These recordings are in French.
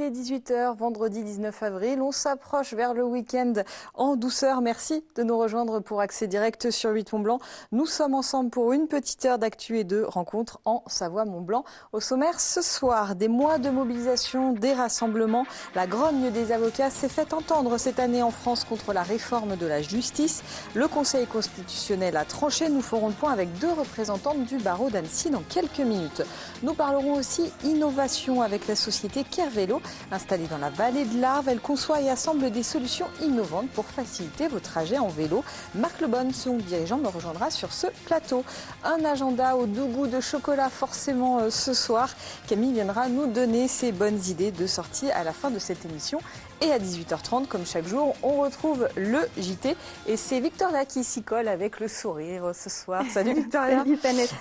est 18 h, vendredi 19 avril. On s'approche vers le week-end en douceur. Merci de nous rejoindre pour Accès Direct sur 8 Mont-Blanc. Nous sommes ensemble pour une petite heure d'actu et de rencontres en Savoie-Mont-Blanc. Au sommaire ce soir, des mois de mobilisation, des rassemblements. La grogne des avocats s'est fait entendre cette année en France contre la réforme de la justice. Le Conseil constitutionnel a tranché. Nous ferons le point avec deux représentantes du barreau d'Annecy dans quelques minutes. Nous parlerons aussi innovation avec la société Kervélo. Installée dans la vallée de l'Arve, elle conçoit et assemble des solutions innovantes pour faciliter vos trajets en vélo. Marc Lebonne, son dirigeant, me rejoindra sur ce plateau. Un agenda au doux goût de chocolat forcément ce soir. Camille viendra nous donner ses bonnes idées de sortie à la fin de cette émission. Et à 18h30, comme chaque jour, on retrouve le JT. Et c'est Victoria qui s'y colle avec le sourire ce soir. Salut Victoria. Salut Panette.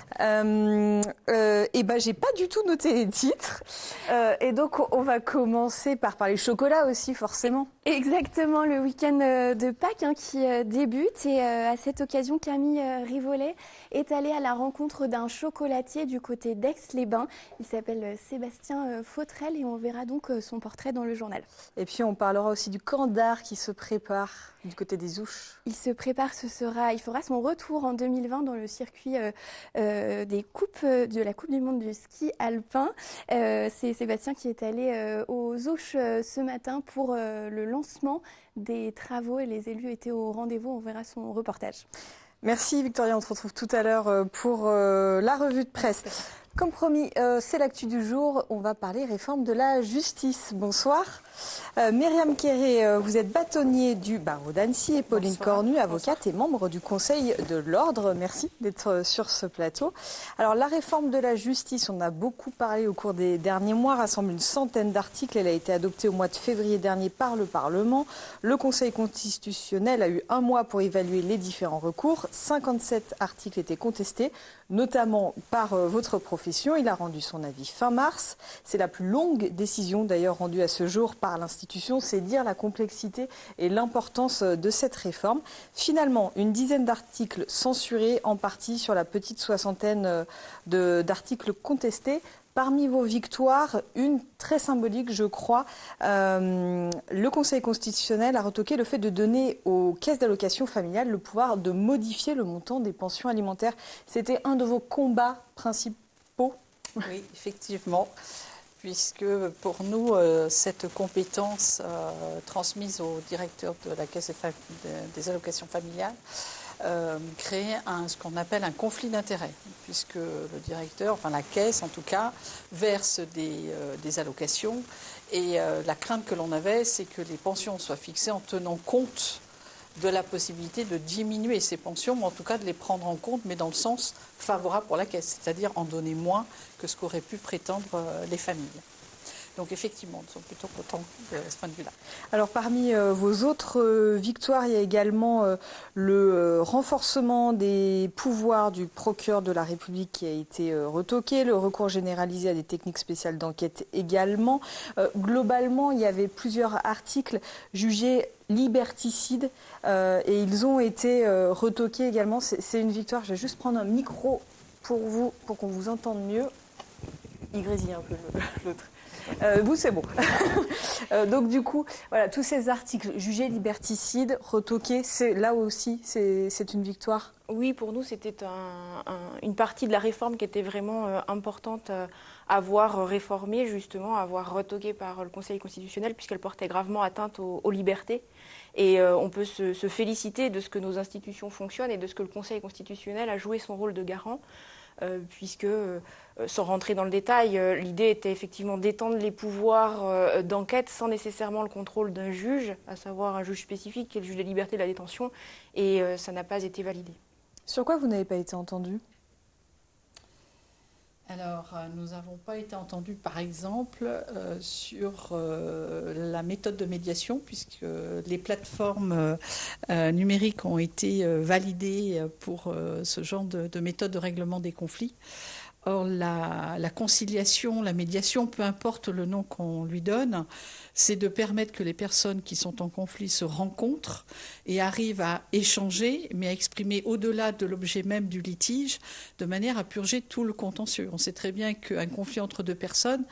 Et ben, j'ai pas du tout noté les titres. Et donc, on va commencer par parler chocolat aussi, forcément. Exactement, le week-end de Pâques qui débute. Et à cette occasion, Camille Rivollet est allée à la rencontre d'un chocolatier du côté d'Aix-les-Bains. Il s'appelle Sébastien Fautrel et on verra donc son portrait dans le journal. Et puis, on parlera aussi du camp d'art qui se prépare du côté des Ouches. Il se prépare, il fera son retour en 2020 dans le circuit des coupes, de la Coupe du Monde du ski alpin. C'est Sébastien qui est allé aux Ouches ce matin pour le lancement des travaux et les élus étaient au rendez-vous. On verra son reportage. Merci Victoria, on se retrouve tout à l'heure pour la revue de presse. Comme promis, c'est l'actu du jour. On va parler réforme de la justice. Bonsoir. Myriam Kéré, vous êtes bâtonnier du barreau d'Annecy et Pauline Cornu, avocate et membre du Conseil de l'Ordre. Merci d'être sur ce plateau. Alors, la réforme de la justice, on a beaucoup parlé au cours des derniers mois, rassemble une centaine d'articles. Elle a été adoptée au mois de février dernier par le Parlement. Le Conseil constitutionnel a eu un mois pour évaluer les différents recours. 57 articles étaient contestés, notamment par votre profession. Il a rendu son avis fin mars. C'est la plus longue décision d'ailleurs rendue à ce jour par l'institution. C'est dire la complexité et l'importance de cette réforme. Finalement, une dizaine d'articles censurés, en partie sur la petite soixantaine d'articles contestés. Parmi vos victoires, une très symbolique, je crois. Le Conseil constitutionnel a retoqué le fait de donner aux caisses d'allocation familiale le pouvoir de modifier le montant des pensions alimentaires. C'était un de vos combats principaux. Oui, effectivement, puisque pour nous, cette compétence transmise au directeur de la caisse des allocations familiales crée ce qu'on appelle un conflit d'intérêts, puisque le directeur, enfin la caisse en tout cas, verse des allocations et la crainte que l'on avait, c'est que les pensions soient fixées en tenant compte de la possibilité de diminuer ces pensions, ou en tout cas de les prendre en compte, mais dans le sens favorable pour la caisse, c'est-à-dire en donner moins que ce qu'auraient pu prétendre les familles. Donc effectivement, nous sommes plutôt contents de ce point de vue-là. Alors parmi vos autres victoires, il y a également le renforcement des pouvoirs du procureur de la République qui a été retoqué, le recours généralisé à des techniques spéciales d'enquête également. Globalement, il y avait plusieurs articles jugés liberticides et ils ont été retoqués également. C'est une victoire. Je vais juste prendre un micro pour vous, pour qu'on vous entende mieux. Il grésille un peu l'autre. Vous, c'est bon. Donc, du coup, voilà, tous ces articles jugés liberticides, retoqués, là aussi, c'est une victoire. Oui, pour nous, c'était une partie de la réforme qui était vraiment importante à voir réformée, justement, à voir retoquée par le Conseil constitutionnel, puisqu'elle portait gravement atteinte aux libertés. Et on peut se féliciter de ce que nos institutions fonctionnent et de ce que le Conseil constitutionnel a joué son rôle de garant. Puisque, sans rentrer dans le détail, l'idée était effectivement d'étendre les pouvoirs d'enquête sans nécessairement le contrôle d'un juge, à savoir un juge spécifique qui est le juge des libertés de la détention, et ça n'a pas été validé. Sur quoi vous n'avez pas été entendu ? Alors, nous n'avons pas été entendus, par exemple, sur la méthode de médiation, puisque les plateformes numériques ont été validées pour ce genre de méthode de règlement des conflits. Or, la conciliation, la médiation, peu importe le nom qu'on lui donne, c'est de permettre que les personnes qui sont en conflit se rencontrent et arrivent à échanger, mais à exprimer au-delà de l'objet même du litige, de manière à purger tout le contentieux. On sait très bien qu'un conflit entre deux personnes,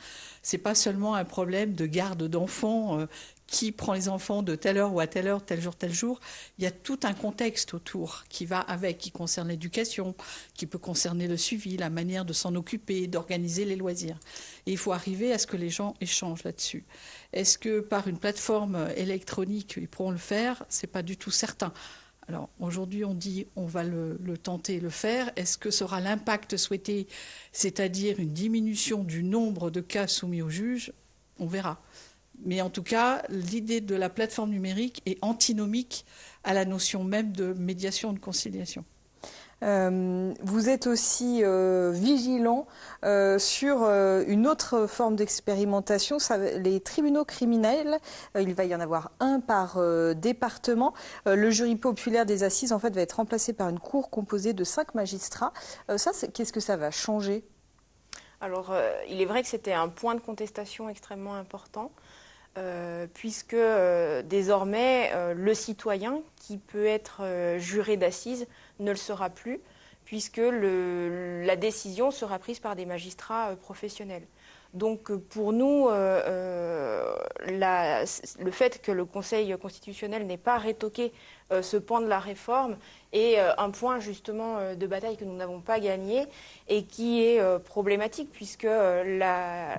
C'est pas seulement un problème de garde d'enfants, qui prend les enfants de telle heure ou à telle heure, tel jour, tel jour. Il y a tout un contexte autour qui va avec, qui concerne l'éducation, qui peut concerner le suivi, la manière de s'en occuper, d'organiser les loisirs. Et il faut arriver à ce que les gens échangent là-dessus. Est-ce que par une plateforme électronique, ils pourront le faire? C'est pas du tout certain. Alors aujourd'hui, on dit on va le tenter, le faire. Est-ce que ce sera l'impact souhaité, c'est-à-dire une diminution du nombre de cas soumis au juge? On verra. Mais en tout cas, l'idée de la plateforme numérique est antinomique à la notion même de médiation et de conciliation. Vous êtes aussi vigilant sur une autre forme d'expérimentation, les tribunaux criminels. Il va y en avoir un par département. Le jury populaire des assises en fait, va être remplacé par une cour composée de 5 magistrats. Qu'est-ce que ça va changer? Alors, il est vrai que c'était un point de contestation extrêmement important. Puisque désormais le citoyen qui peut être juré d'assises ne le sera plus, puisque la décision sera prise par des magistrats professionnels. Donc pour nous, le fait que le Conseil constitutionnel n'ait pas rétoqué ce pan de la réforme est un point justement de bataille que nous n'avons pas gagné et qui est problématique, puisque la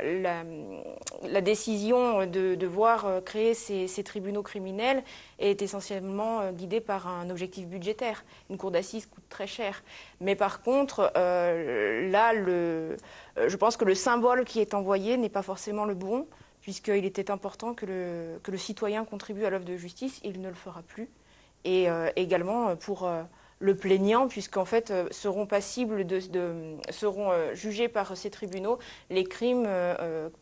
décision de devoir créer ces tribunaux criminels est essentiellement guidée par un objectif budgétaire. Une cour d'assises coûte très cher. Mais par contre, là, je pense que le symbole qui est envoyé n'est pas forcément le bon, puisqu'il était important que le citoyen contribue à l'œuvre de justice. Il ne le fera plus. Et également pour le plaignant, puisqu'en fait seront passibles seront jugés par ces tribunaux les crimes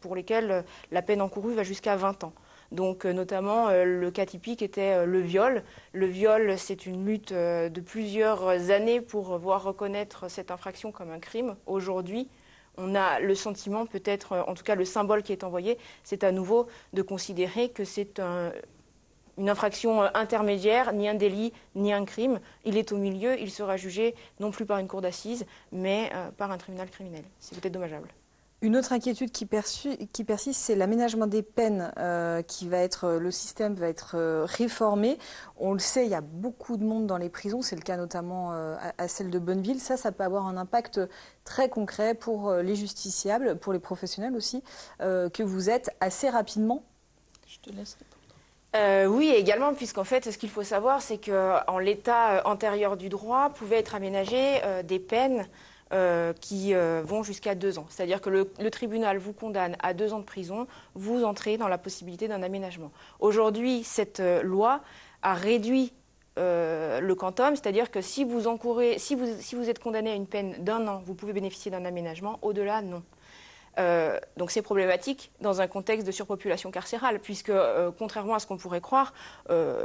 pour lesquels la peine encourue va jusqu'à 20 ans. Donc notamment le cas typique était le viol. Le viol, c'est une lutte de plusieurs années pour voir reconnaître cette infraction comme un crime. Aujourd'hui, on a le sentiment, peut-être, en tout cas le symbole qui est envoyé, c'est à nouveau de considérer que c'est une infraction intermédiaire, ni un délit, ni un crime. Il est au milieu, il sera jugé non plus par une cour d'assises, mais par un tribunal criminel. C'est peut-être dommageable. Une autre inquiétude qui persiste, c'est l'aménagement des peines le système va être réformé. On le sait, il y a beaucoup de monde dans les prisons, c'est le cas notamment à celle de Bonneville. Ça peut avoir un impact très concret pour les justiciables, pour les professionnels aussi, que vous êtes assez rapidement. Je te laisse répondre. Oui, également, puisqu'en fait, ce qu'il faut savoir, c'est qu'en l'état antérieur du droit, pouvaient être aménagées des peines qui vont jusqu'à 2 ans. C'est-à-dire que le tribunal vous condamne à 2 ans de prison, vous entrez dans la possibilité d'un aménagement. Aujourd'hui, cette loi a réduit le quantum, c'est-à-dire que si vous êtes condamné à une peine d'1 an, vous pouvez bénéficier d'un aménagement, au-delà, non. Donc c'est problématique dans un contexte de surpopulation carcérale, puisque contrairement à ce qu'on pourrait croire,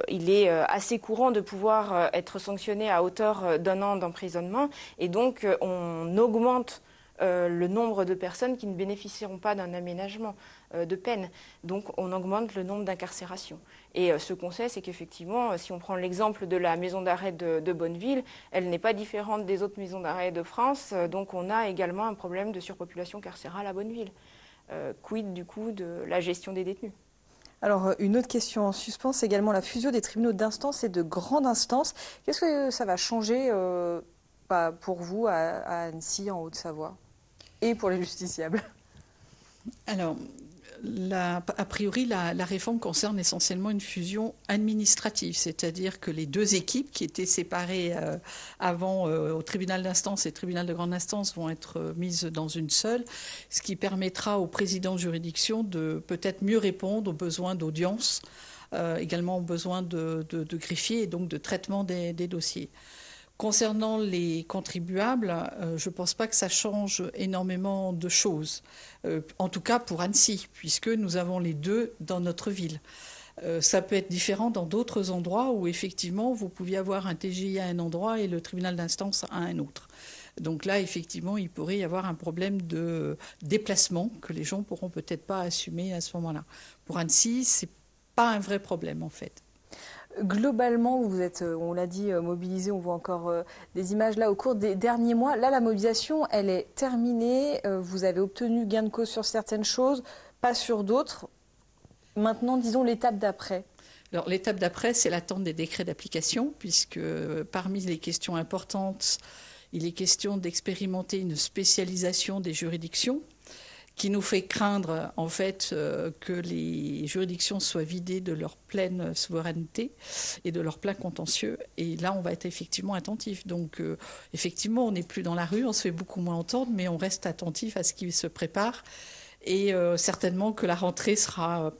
il est assez courant de pouvoir être sanctionné à hauteur d'1 an d'emprisonnement, et donc on augmente le nombre de personnes qui ne bénéficieront pas d'un aménagement de peine. Donc on augmente le nombre d'incarcérations. Et ce qu'on sait, c'est qu'effectivement, si on prend l'exemple de la maison d'arrêt de Bonneville, elle n'est pas différente des autres maisons d'arrêt de France. Donc on a également un problème de surpopulation carcérale à Bonneville. Quid du coup de la gestion des détenus? Alors, une autre question en suspens, c'est également la fusion des tribunaux d'instance et de grande instance. Qu'est-ce que ça va changer pour vous à Annecy, en Haute-Savoie, et pour les justiciables? Alors, a priori, la réforme concerne essentiellement une fusion administrative, c'est-à-dire que les 2 équipes qui étaient séparées avant au tribunal d'instance et tribunal de grande instance vont être mises dans une seule, ce qui permettra au président de juridiction de peut-être mieux répondre aux besoins d'audience, également aux besoins de greffiers et donc de traitement des dossiers. Concernant les contribuables, je ne pense pas que ça change énormément de choses, en tout cas pour Annecy, puisque nous avons les 2 dans notre ville. Ça peut être différent dans d'autres endroits où effectivement vous pouviez avoir un TGI à un endroit et le tribunal d'instance à un autre. Donc là, effectivement, il pourrait y avoir un problème de déplacement que les gens pourront peut-être pas assumer à ce moment-là. Pour Annecy, c'est pas un vrai problème en fait. Globalement, vous êtes, on l'a dit, mobilisé. On voit encore des images là au cours des derniers mois. Là, la mobilisation, elle est terminée. Vous avez obtenu gain de cause sur certaines choses, pas sur d'autres. Maintenant, disons l'étape d'après. Alors, l'étape d'après, c'est l'attente des décrets d'application, puisque parmi les questions importantes, il est question d'expérimenter une spécialisation des juridictions qui nous fait craindre en fait que les juridictions soient vidées de leur pleine souveraineté et de leur plein contentieux. Et là, on va être effectivement attentif. Donc, effectivement, on n'est plus dans la rue, on se fait beaucoup moins entendre, mais on reste attentif à ce qui se prépare. Et certainement que la rentrée sera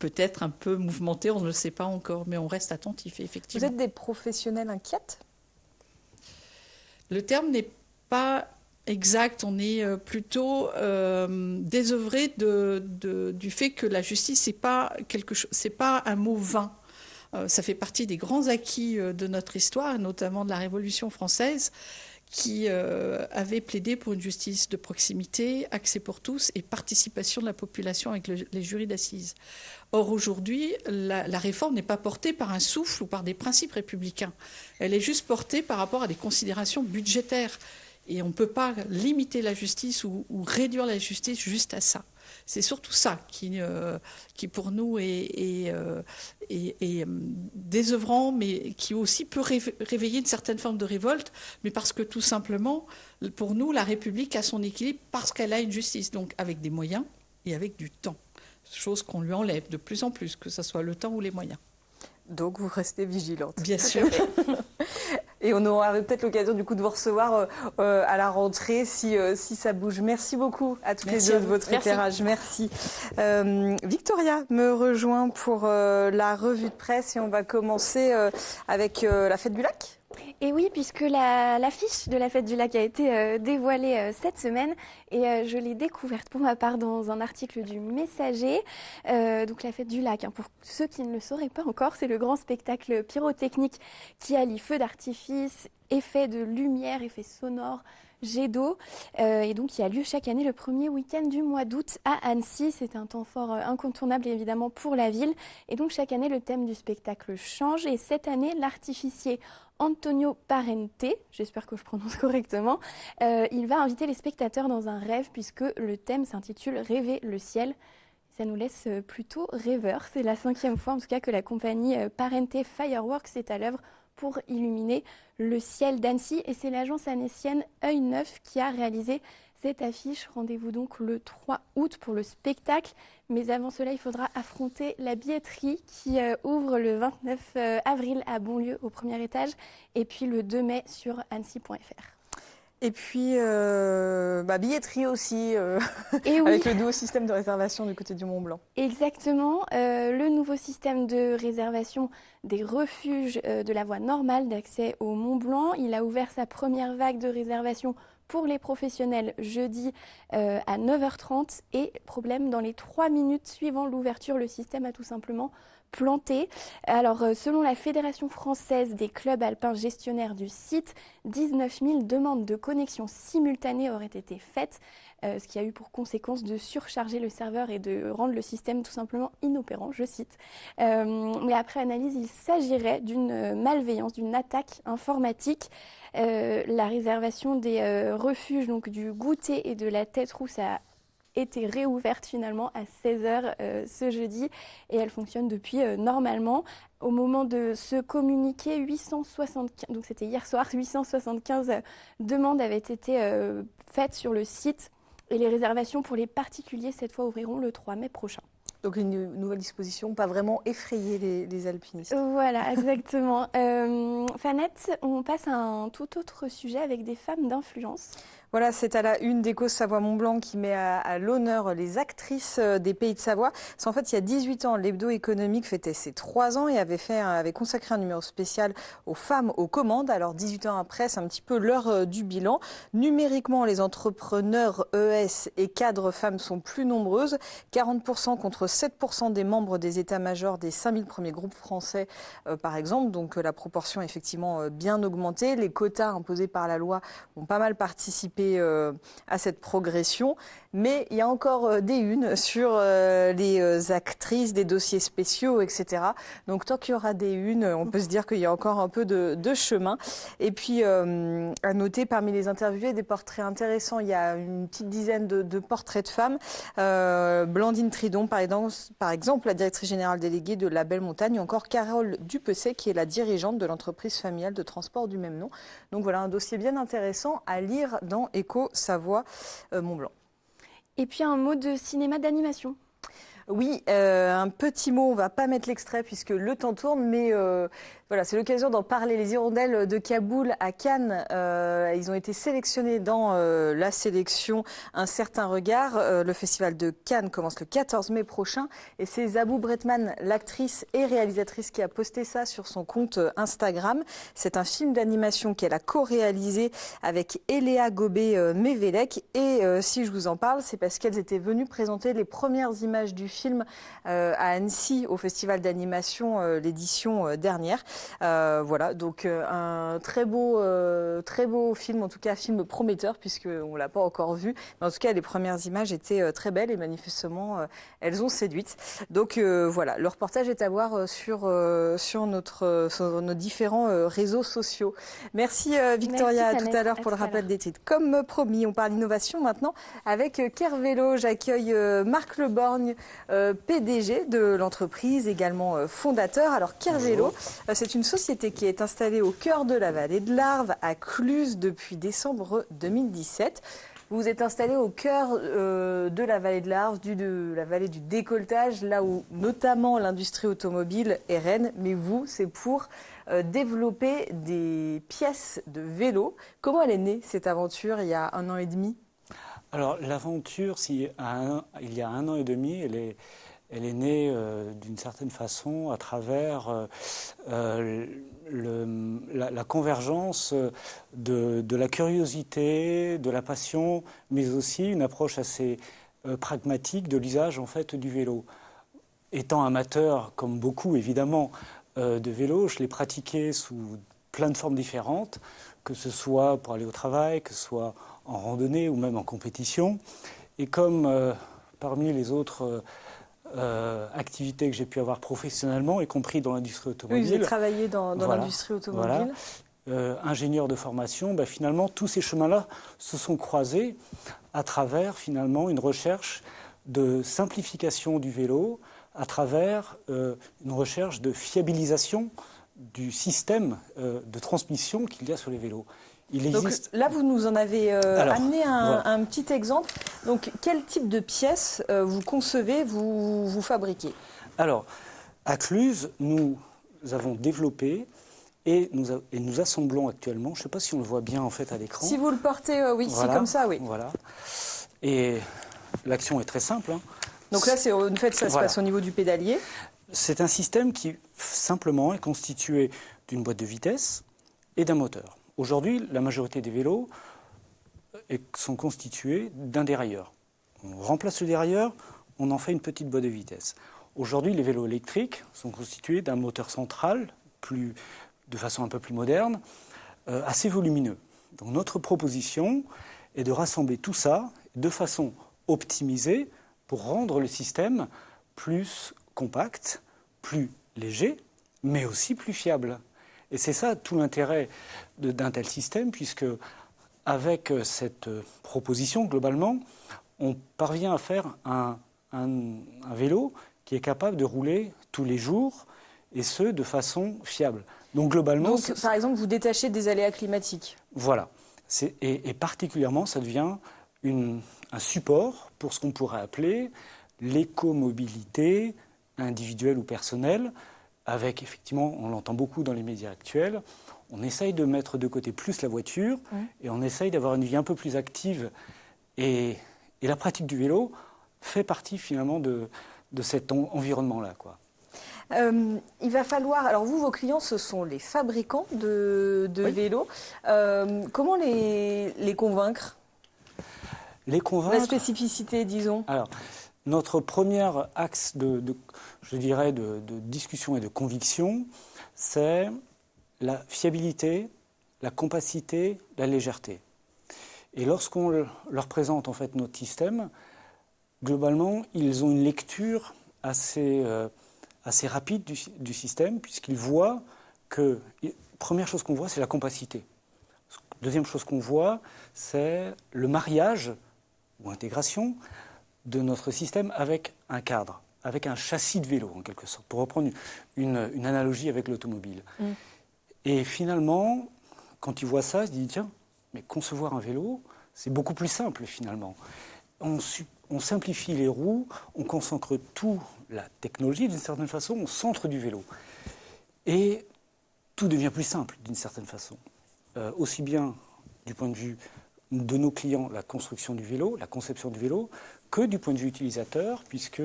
peut-être un peu mouvementée, on ne le sait pas encore, mais on reste attentif, effectivement. Vous êtes des professionnels inquiètes ? Le terme n'est pas exact, on est plutôt désœuvré du fait que la justice, c'est pas un mot vain. Ça fait partie des grands acquis de notre histoire, notamment de la Révolution française, qui avait plaidé pour une justice de proximité, accès pour tous et participation de la population avec les jurys d'assises. Or, aujourd'hui, la réforme n'est pas portée par un souffle ou par des principes républicains. Elle est juste portée par rapport à des considérations budgétaires. Et on ne peut pas limiter la justice ou réduire la justice juste à ça. C'est surtout ça qui pour nous, est désœuvrant, mais qui aussi peut réveiller une certaine forme de révolte, mais parce que tout simplement, pour nous, la République a son équilibre parce qu'elle a une justice, donc avec des moyens et avec du temps. Chose qu'on lui enlève de plus en plus, que ce soit le temps ou les moyens. Donc vous restez vigilante. Bien sûr. Et on aura peut-être l'occasion du coup de vous recevoir à la rentrée si ça bouge. Merci beaucoup à toutes les deux de votre éclairage. Merci. Victoria me rejoint pour la revue de presse et on va commencer avec la fête du lac. Et oui, puisque l'affiche de la fête du lac a été dévoilée cette semaine et je l'ai découverte pour ma part dans un article du Messager. Donc la fête du lac, pour ceux qui ne le sauraient pas encore, c'est le grand spectacle pyrotechnique qui allie feux d'artifice, effets de lumière, effets sonores, jets d'eau, et donc qui a lieu chaque année le premier week-end du mois d'août à Annecy. C'est un temps fort incontournable évidemment pour la ville. Et donc chaque année le thème du spectacle change et cette année l'artificier Antonio Parente, j'espère que je prononce correctement, il va inviter les spectateurs dans un rêve puisque le thème s'intitule « Rêver le ciel ». Ça nous laisse plutôt rêveurs. C'est la 5e fois en tout cas que la compagnie Parente Fireworks est à l'œuvre pour illuminer le ciel d'Annecy. Et c'est l'agence annécienne Œil Neuf qui a réalisé cette affiche. Rendez-vous donc le 3 août pour le spectacle. Mais avant cela, il faudra affronter la billetterie qui ouvre le 29 avril à Bonlieu au premier étage et puis le 2 mai sur annecy.fr. Et puis, billetterie aussi, Et avec oui. le nouveau système de réservation du côté du Mont-Blanc. Exactement. Le nouveau système de réservation des refuges de la voie normale d'accès au Mont-Blanc. Il a ouvert sa première vague de réservation pour les professionnels jeudi à 9h30. Et problème, dans les 3 minutes suivant l'ouverture, le système a tout simplement planté. Alors, selon la Fédération française des clubs alpins gestionnaires du site, 19 000 demandes de connexion simultanée auraient été faites, ce qui a eu pour conséquence de surcharger le serveur et de rendre le système tout simplement inopérant, je cite. Mais après analyse, il s'agirait d'une malveillance, d'une attaque informatique. La réservation des refuges, donc du goûter et de la tête rousse a été réouverte finalement à 16h ce jeudi et elle fonctionne depuis normalement. Au moment de ce communiqué, 875, donc c'était hier soir, 875 demandes avaient été faites sur le site et les réservations pour les particuliers cette fois ouvriront le 3 mai prochain. Donc une nouvelle disposition, pas vraiment effrayer les alpinistes. Voilà, exactement. Fanette, on passe à un tout autre sujet avec des femmes d'influence. Voilà, c'est à la une d'Écho Savoie-Mont-Blanc qui met à l'honneur les actrices des Pays de Savoie. C'est en fait, il y a 18 ans, l'Hebdo économique fêtait ses 3 ans et avait consacré un numéro spécial aux femmes aux commandes. Alors 18 ans après, c'est un petit peu l'heure du bilan. Numériquement, les entrepreneurs ES et cadres femmes sont plus nombreuses. 40% contre 7% des membres des états-majors des 5000 premiers groupes français, par exemple. Donc la proportion est effectivement bien augmentée. Les quotas imposés par la loi ont pas mal participé participer à cette progression. Mais il y a encore des unes sur les actrices, des dossiers spéciaux, etc. Donc tant qu'il y aura des unes, on peut se dire qu'il y a encore un peu de chemin. Et puis à noter parmi les interviewés des portraits intéressants. Il y a une petite dizaine de portraits de femmes. Blandine Tridon, par exemple, la directrice générale déléguée de La Belle Montagne, ou encore Carole Dupecet, qui est la dirigeante de l'entreprise familiale de transport du même nom. Donc voilà un dossier bien intéressant à lire dans Éco Savoie Mont-Blanc. Et puis un mot de cinéma d'animation. Oui, un petit mot, on ne va pas mettre l'extrait puisque le temps tourne, mais voilà, c'est l'occasion d'en parler. Les Hirondelles de Kaboul à Cannes, ils ont été sélectionnés dans la sélection Un certain regard. Le festival de Cannes commence le 14 mai prochain et c'est Zabou Bretman, l'actrice et réalisatrice, qui a posté ça sur son compte Instagram. C'est un film d'animation qu'elle a co-réalisé avec Eléa Gobé-Mévélec et si je vous en parle, c'est parce qu'elles étaient venues présenter les premières images du film à Annecy au festival d'animation l'édition dernière. Voilà, donc un très beau film, en tout cas film prometteur puisqu'on ne l'a pas encore vu. Mais en tout cas, les premières images étaient très belles et manifestement, elles ont séduite. Donc voilà, le reportage est à voir sur nos différents réseaux sociaux. Merci Victoria, Merci, à tout à l'heure pour le rappel des titres. Comme promis, on parle innovation maintenant avec Kervélo. J'accueille Marc Leborgne, PDG de l'entreprise, également fondateur. Alors Kervélo, c'est une société qui est installée au cœur de la vallée de l'Arve, à Cluses, depuis décembre 2017. Vous vous êtes installé au cœur de la vallée de l'Arve, de la vallée du décolletage, là où notamment l'industrie automobile est reine. Mais vous, c'est pour développer des pièces de vélo. Comment elle est née, cette aventure, il y a 1 an et demi ? Alors l'aventure, il y a 1 an et demi, elle est née d'une certaine façon à travers la convergence de la curiosité, de la passion, mais aussi une approche assez pragmatique de l'usage en fait du vélo. Étant amateur, comme beaucoup évidemment, de vélo, je l'ai pratiqué sous plein de formes différentes, que ce soit pour aller au travail, que ce soit en randonnée ou même en compétition. Et comme parmi les autres activités que j'ai pu avoir professionnellement, y compris dans l'industrie automobile. Oui, vous avez travaillé dans l'industrie automobile. Voilà. Ingénieur de formation, finalement, tous ces chemins-là se sont croisés à travers, finalement, une recherche de simplification du vélo, à travers une recherche de fiabilisation du système de transmission qu'il y a sur les vélos. Donc là, vous nous en avez amené un petit exemple. Donc, quel type de pièces vous concevez, vous fabriquez ? Alors, à Cluses, nous avons développé et nous assemblons actuellement, je ne sais pas si on le voit bien en fait à l'écran. Si vous le portez, oui, voilà, c'est comme ça, oui. Voilà. Et l'action est très simple. Donc là, en fait, ça se passe au niveau du pédalier. C'est un système qui, simplement, est constitué d'une boîte de vitesse et d'un moteur. Aujourd'hui, la majorité des vélos sont constitués d'un dérailleur. On remplace le dérailleur, on en fait une petite boîte de vitesse. Aujourd'hui, les vélos électriques sont constitués d'un moteur central, de façon un peu plus moderne, assez volumineux. Donc notre proposition est de rassembler tout ça de façon optimisée pour rendre le système plus compact, plus léger, mais aussi plus fiable. Et c'est ça tout l'intérêt d'un tel système, puisque avec cette proposition, globalement, on parvient à faire un vélo qui est capable de rouler tous les jours, et ce, de façon fiable. Donc globalement... Donc, par exemple, vous détachez des aléas climatiques. Voilà. Et particulièrement, ça devient un support pour ce qu'on pourrait appeler l'écomobilité individuelle ou personnelle, avec, effectivement, on l'entend beaucoup dans les médias actuels, on essaye de mettre de côté plus la voiture et on essaye d'avoir une vie un peu plus active. Et la pratique du vélo fait partie, finalement, de cet environnement-là, quoi. Il va falloir... Alors vous, vos clients, ce sont les fabricants de vélos. Comment les convaincre ? Les convaincre... La spécificité, disons. Alors, notre premier axe je dirais, de discussion et de conviction, c'est la fiabilité, la compacité, la légèreté. Et lorsqu'on leur présente en fait notre système, globalement, ils ont une lecture assez rapide du système, puisqu'ils voient que, première chose qu'on voit, c'est la compacité. Deuxième chose qu'on voit, c'est le mariage ou intégration de notre système avec un cadre, avec un châssis de vélo, en quelque sorte, pour reprendre une analogie avec l'automobile. Et finalement, quand ils voient ça, ils se disent, tiens, mais concevoir un vélo, c'est beaucoup plus simple, finalement. On simplifie les roues, on concentre tout, la technologie, d'une certaine façon, au centre du vélo. Et tout devient plus simple, d'une certaine façon. Aussi bien du point de vue de nos clients, la construction du vélo, la conception du vélo, que du point de vue utilisateur, puisque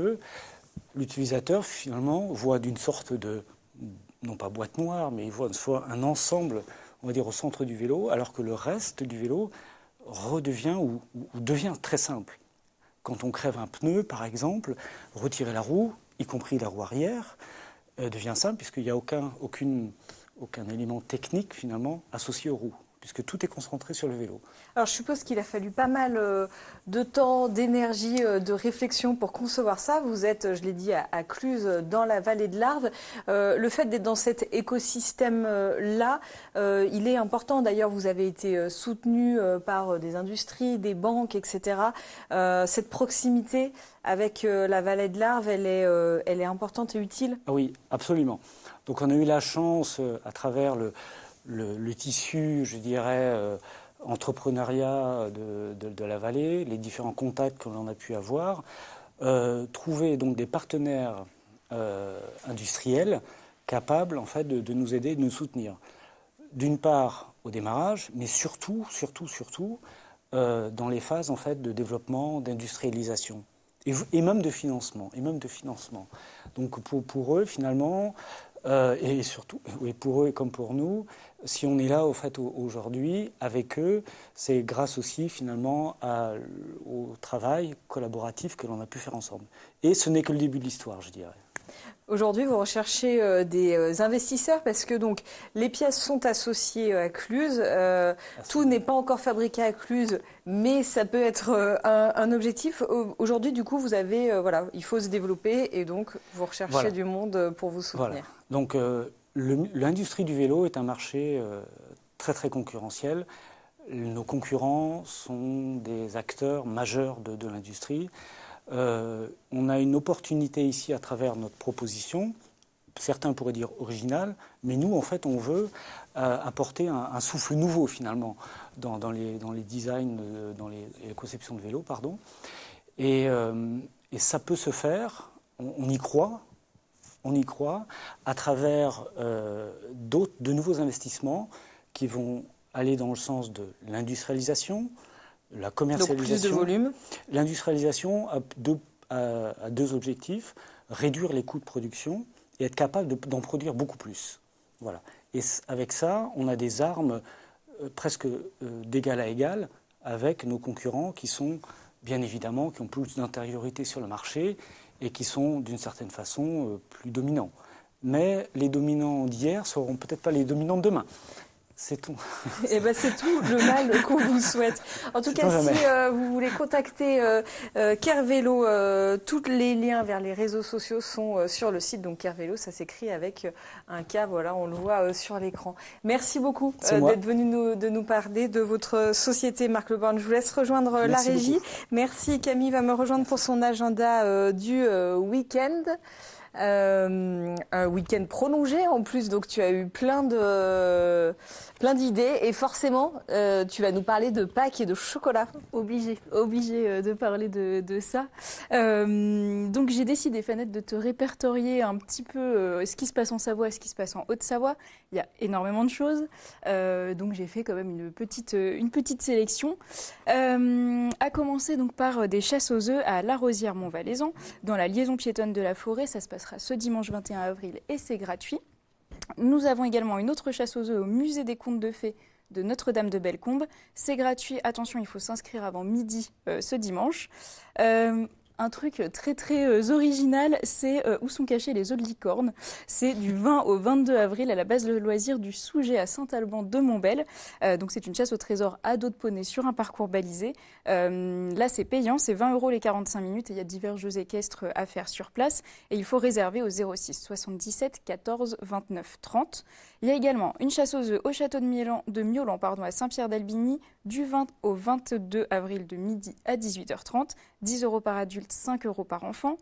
l'utilisateur, finalement, voit d'une sorte de, non pas boîte noire, mais il voit soit un ensemble, on va dire, au centre du vélo, alors que le reste du vélo redevient ou devient très simple. Quand on crève un pneu, par exemple, retirer la roue, y compris la roue arrière, devient simple, puisqu'il n'y a aucun élément technique, finalement, associé aux roues, puisque tout est concentré sur le vélo. Alors je suppose qu'il a fallu pas mal de temps, d'énergie, de réflexion pour concevoir ça. Vous êtes, je l'ai dit, à Cluses, dans la vallée de l'Arve. Le fait d'être dans cet écosystème-là, il est important. D'ailleurs, vous avez été soutenu par des industries, des banques, etc. Cette proximité avec la vallée de l'Arve, elle est importante et utile? Ah oui, absolument. Donc on a eu la chance, à travers le tissu, je dirais, entrepreneuriat de la vallée, les différents contacts que l'on a pu avoir, trouver donc des partenaires industriels capables en fait de nous aider, de nous soutenir. D'une part au démarrage, mais surtout dans les phases en fait de développement, d'industrialisation et même de financement, Donc pour eux finalement. Et surtout, oui, pour eux comme pour nous, si on est là au fait aujourd'hui avec eux, c'est grâce aussi finalement au travail collaboratif que l'on a pu faire ensemble. Et ce n'est que le début de l'histoire, je dirais. Aujourd'hui, vous recherchez des investisseurs parce que donc les pièces sont associées à Cluses. Tout n'est pas encore fabriqué à Cluses, mais ça peut être un objectif. Aujourd'hui, du coup, vous avez voilà, il faut se développer et donc vous recherchez du monde pour vous soutenir. Voilà. Donc l'industrie du vélo est un marché très très concurrentiel. Nos concurrents sont des acteurs majeurs de l'industrie. On a une opportunité ici à travers notre proposition, certains pourraient dire originale, mais nous en fait on veut apporter un souffle nouveau finalement dans les designs, dans les conceptions de vélos, pardon. Et ça peut se faire, on y croit à travers de nouveaux investissements qui vont aller dans le sens de l'industrialisation, la commercialisation. Donc plus de volume. L'industrialisation a deux objectifs, réduire les coûts de production et être capable d'en produire beaucoup plus. Voilà. Et avec ça, on a des armes presque d'égal à égal avec nos concurrents qui sont, bien évidemment, qui ont plus d'antériorité sur le marché et qui sont, d'une certaine façon, plus dominants. Mais les dominants d'hier ne seront peut-être pas les dominants de demain. C'est tout. Et ben c'est tout le mal qu'on vous souhaite. En tout cas, si vous voulez contacter Kervélo, tous les liens vers les réseaux sociaux sont sur le site. Donc Kervélo, ça s'écrit avec un K, voilà, on le voit sur l'écran. Merci beaucoup d'être venu de nous parler de votre société, Marc Le Borgne. Je vous laisse rejoindre la régie. Beaucoup. Merci. Camille va me rejoindre pour son agenda du week-end. Un week-end prolongé en plus, donc tu as eu plein d'idées et forcément tu vas nous parler de Pâques et de chocolat. Obligé de parler de ça. Donc j'ai décidé, Fanette, de te répertorier un petit peu ce qui se passe en Savoie et ce qui se passe en Haute-Savoie. Il y a énormément de choses, donc j'ai fait quand même une petite sélection. À commencer donc par des chasses aux œufs à La Rosière-Montvalaisan, dans la liaison piétonne de la forêt. Ça se passera ce dimanche 21 avril et c'est gratuit. Nous avons également une autre chasse aux œufs au musée des contes de fées de Notre-Dame de Bellecombe. C'est gratuit, attention, il faut s'inscrire avant midi ce dimanche. un truc très très original, c'est Où sont cachés les œufs de licorne. C'est du 20 au 22 avril à la base de loisirs du Souget à Saint-Alban de Montbel. Donc c'est une chasse au trésor à dos de poney sur un parcours balisé. Là c'est payant, c'est 20 € les 45 minutes et il y a divers jeux équestres à faire sur place. Et il faut réserver au 06 77 14 29 30. Il y a également une chasse aux œufs au château de Miolan à Saint-Pierre-d'Albigny du 20 au 22 avril de midi à 18h30. 10 € par adulte, 5 € par enfant.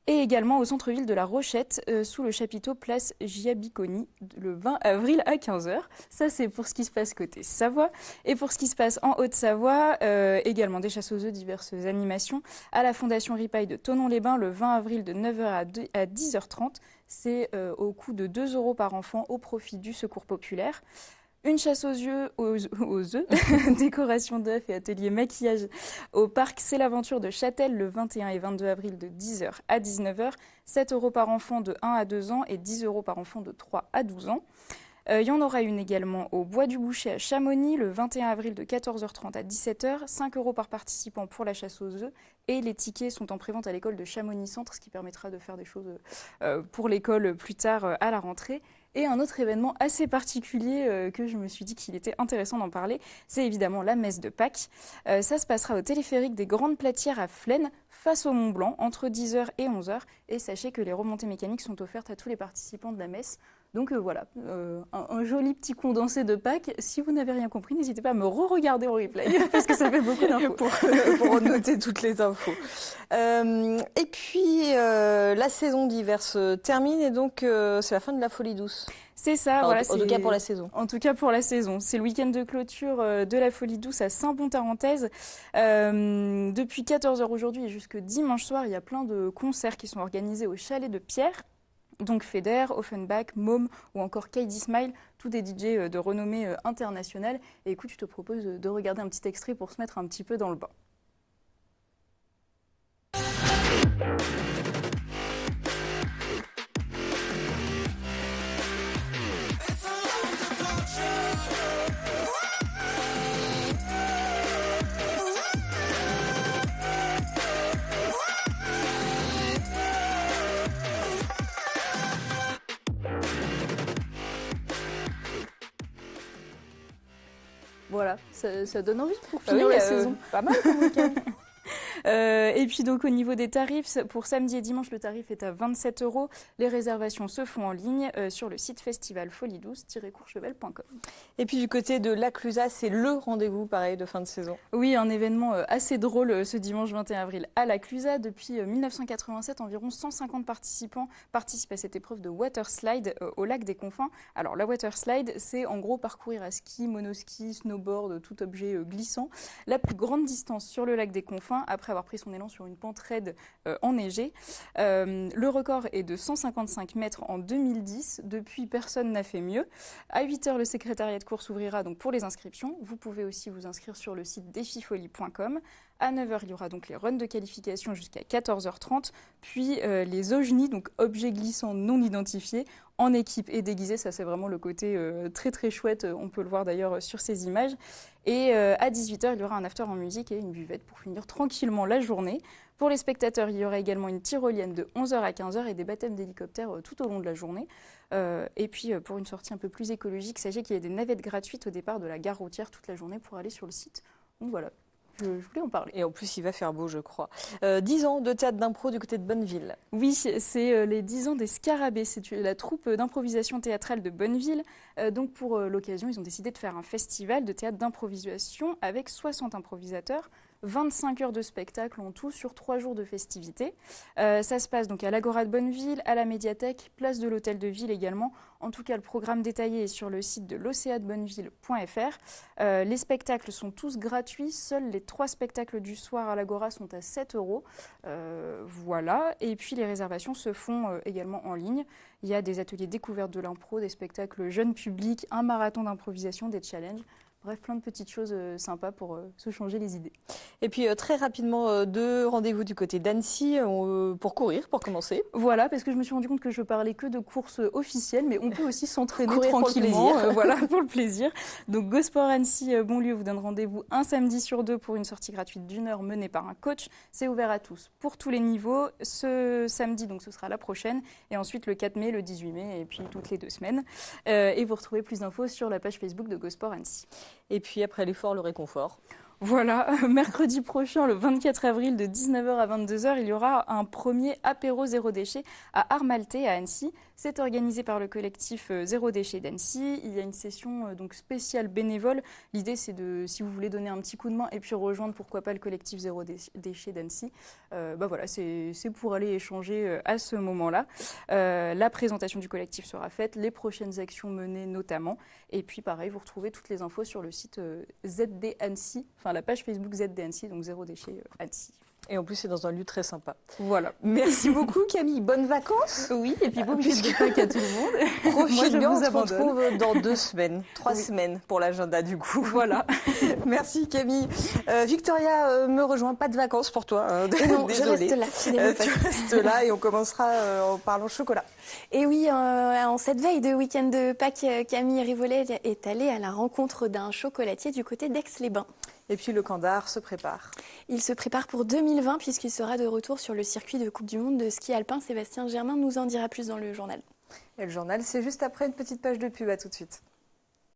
Et également au centre-ville de La Rochette, sous le chapiteau place Giabiconi, le 20 avril à 15h. Ça, c'est pour ce qui se passe côté Savoie. Et pour ce qui se passe en Haute-Savoie, également des chasses aux œufs, diverses animations, à la Fondation Ripaille de Thonon-les-Bains, le 20 avril de 9h à 10h30. C'est au coût de 2 € par enfant au profit du Secours populaire. Une chasse aux œufs, décoration d'œufs et atelier maquillage au parc C'est l'Aventure de Châtel le 21 et 22 avril de 10h à 19h. 7 € par enfant de 1 à 2 ans et 10 € par enfant de 3 à 12 ans. Il y en aura une également au Bois du Boucher à Chamonix le 21 avril de 14h30 à 17h. 5 € par participant pour la chasse aux œufs. Et les tickets sont en prévente à l'école de Chamonix Centre, ce qui permettra de faire des choses pour l'école plus tard à la rentrée. Et un autre événement assez particulier que je me suis dit qu'il était intéressant d'en parler, c'est évidemment la messe de Pâques. Ça se passera au téléphérique des Grandes Platières à Flaine, face au Mont Blanc, entre 10h et 11h. Et sachez que les remontées mécaniques sont offertes à tous les participants de la messe. Donc voilà, un joli petit condensé de Pâques. Si vous n'avez rien compris, n'hésitez pas à me re-regarder en replay, parce que ça fait beaucoup d'infos. pour noter toutes les infos. Et puis, la saison d'hiver se termine et donc c'est la fin de la Folie douce. C'est ça, Enfin, voilà. En tout cas pour la saison. En tout cas pour la saison. C'est le week-end de clôture de la Folie douce à Saint-Bon-Tarentaise. Depuis 14h aujourd'hui et jusque dimanche soir, il y a plein de concerts qui sont organisés au Chalet de Pierre. Donc Feder, Offenbach, Môme ou encore Kaidi Smile, tous des DJ de renommée internationale. Et écoute, je te propose de regarder un petit extrait pour se mettre un petit peu dans le bain. Voilà, ça donne envie pour finir la saison. Pas mal comme week-end. Et puis donc au niveau des tarifs, pour samedi et dimanche, le tarif est à 27 €. Les réservations se font en ligne sur le site festivalfolie12-courchevel.com. Et puis du côté de la Clusaz, c'est le rendez-vous pareil de fin de saison. Oui, un événement assez drôle ce dimanche 21 avril à la Clusaz. Depuis 1987, environ 150 participants participent à cette épreuve de water slide au lac des Confins. Alors la water slide, c'est en gros parcourir à ski, monoski, snowboard, tout objet glissant, la plus grande distance sur le lac des Confins après avoir pris son élan sur une pente raide enneigée. Le record est de 155 mètres en 2010. Depuis, personne n'a fait mieux. À 8h, le secrétariat de course ouvrira donc pour les inscriptions. Vous pouvez aussi vous inscrire sur le site défifolie.com. À 9h, il y aura donc les runs de qualification jusqu'à 14h30, puis les OJNI, donc objets glissants non identifiés, en équipe et déguisés. Ça, c'est vraiment le côté très très chouette. On peut le voir d'ailleurs sur ces images. Et à 18h, il y aura un after en musique et une buvette pour finir tranquillement la journée. Pour les spectateurs, il y aura également une tyrolienne de 11h à 15h et des baptêmes d'hélicoptères tout au long de la journée. Et puis, pour une sortie un peu plus écologique, sachez qu'il y a des navettes gratuites au départ de la gare routière toute la journée pour aller sur le site. Donc voilà. Je voulais en parler. Et en plus, il va faire beau, je crois. 10 ans de théâtre d'impro du côté de Bonneville. Oui, c'est les 10 ans des Scarabées. C'est la troupe d'improvisation théâtrale de Bonneville. Donc, pour l'occasion, ils ont décidé de faire un festival de théâtre d'improvisation avec 60 improvisateurs. 25 heures de spectacle en tout sur 3 jours de festivités. Ça se passe donc à l'Agora de Bonneville, à la médiathèque, place de l'Hôtel de Ville également. En tout cas, le programme détaillé est sur le site de l'oceadebonneville.fr. Les spectacles sont tous gratuits. Seuls les 3 spectacles du soir à l'Agora sont à 7 €. Voilà. Et puis, les réservations se font également en ligne. Il y a des ateliers découvertes de l'impro, des spectacles jeunes publics, un marathon d'improvisation, des challenges. Bref, plein de petites choses sympas pour se changer les idées. Et puis très rapidement, 2 rendez-vous du côté d'Annecy pour courir, pour commencer. Voilà, parce que je me suis rendu compte que je parlais que de courses officielles, mais on peut aussi s'entraîner Courir pour le tranquillement, plaisir. voilà, pour le plaisir. Donc Go Sport Annecy Bonlieu vous donne rendez-vous un samedi sur 2 pour une sortie gratuite d'1 heure menée par un coach. C'est ouvert à tous, pour tous les niveaux. Ce samedi, donc ce sera la prochaine, et ensuite le 4 mai, le 18 mai, et puis toutes les 2 semaines. Et vous retrouvez plus d'infos sur la page Facebook de Go Sport Annecy. Et puis après l'effort, le réconfort. Voilà, mercredi prochain, le 24 avril, de 19h à 22h, il y aura un premier apéro zéro déchet à Armalté, à Annecy. C'est organisé par le collectif Zéro Déchet d'Annecy. Il y a une session donc spéciale bénévole. L'idée, c'est de, si vous voulez donner un petit coup de main et puis rejoindre, pourquoi pas, le collectif Zéro Déchet d'Annecy. Voilà, c'est pour aller échanger à ce moment-là. La présentation du collectif sera faite, les prochaines actions menées notamment. Et puis, pareil, vous retrouvez toutes les infos sur le site ZD Annecy, enfin la page Facebook ZD Annecy, donc Zéro Déchet Annecy. Et en plus, c'est dans un lieu très sympa. Voilà. Merci beaucoup, Camille. Bonnes vacances. Oui, et puis bon week-end de Pâques à tout le monde. Profite bien, on se abandonne. retrouve dans 2 semaines, 3 semaines pour l'agenda du coup. Voilà. Merci Camille. Victoria me rejoint, pas de vacances pour toi. Et non, je Désolée. reste là. fidèlement Tu restes là et on commencera en parlant chocolat. Et oui, en cette veille de week-end de Pâques, Camille Rivolet est allée à la rencontre d'un chocolatier du côté d'Aix-les-Bains. Et puis le Candar se prépare. Il se prépare pour 2020 puisqu'il sera de retour sur le circuit de Coupe du Monde de ski alpin. Sébastien Germain nous en dira plus dans le journal. Et le journal, c'est juste après une petite page de pub. À tout de suite.